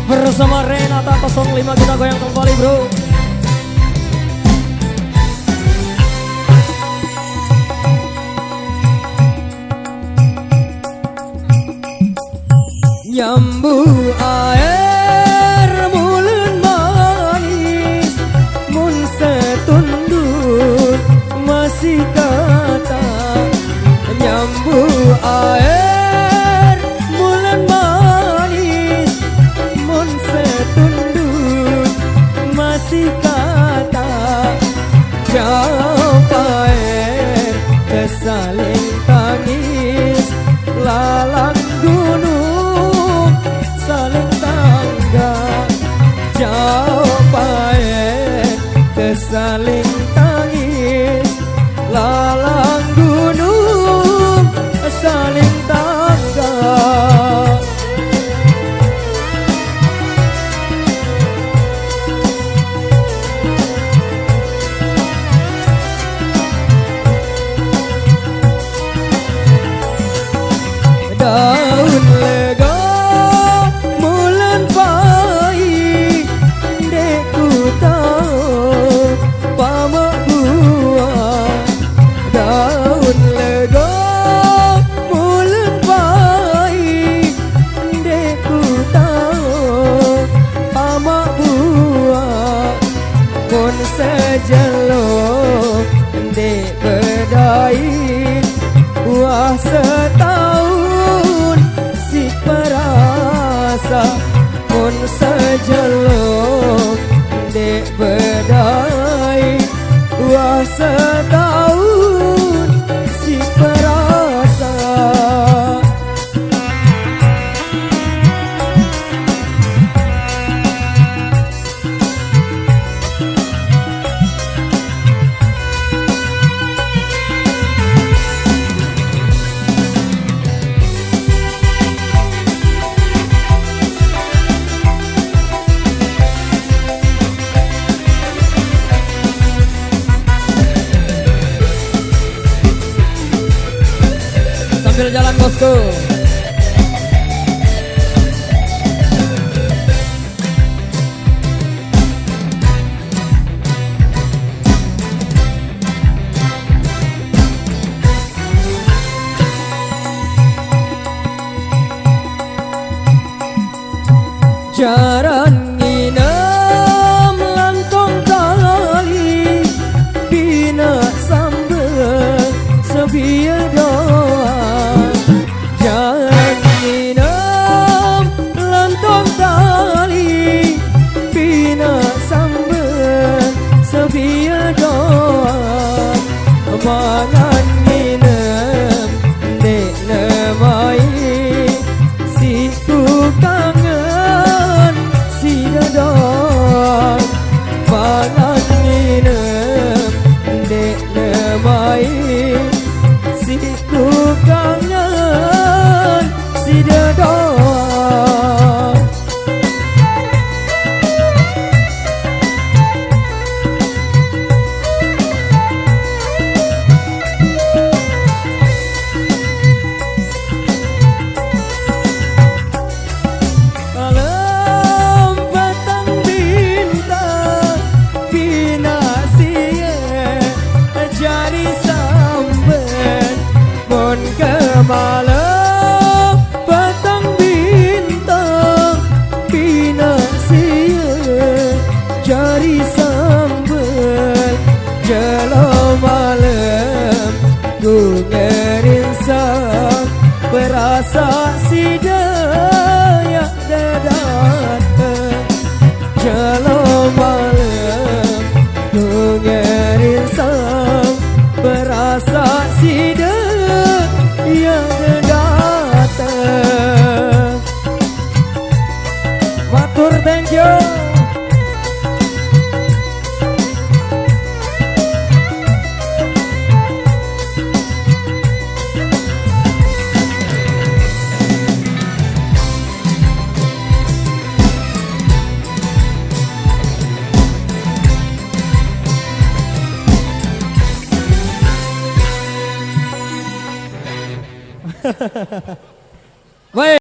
Bersama Renata 05 kita goyang kembali bro. Nyambu air mulen manis, mun setunduk masih kata. Nyambu air mulen manis, mun setunduk masih kata. Jauh air kesaling tangis, lalang gunung saling tangga. Jauh air kesaling tangis, lalang gunung saling tangga. Daun lega mulan pai, deku tahu pamak buah. Daun lega mulan pai, deku tahu pamak buah. Pun sejelok dek bedai, buah setahun si perasa. Pun sejelok dek bedai, buah setahun si perasa. Sambil jalan bosku. Jaran nginem lantong kali, bina sambel sebiar doa. Jaran nginem lantong kali, bina sambel sebiar doa. Mangan nginem dek lemai, si ku kangen si dadang. Mangan nginem dek lemai, si ku kangen si dadang. Malam batang bintang, bina siye jadi samben. Mon ke malam batang bintang, bina siye jadi samben. Jelo malam ku ngerinsang, berasa si daya datang. Jelo malam ku ngerinsang, berasa si daya datang. Matur thank you. Baik.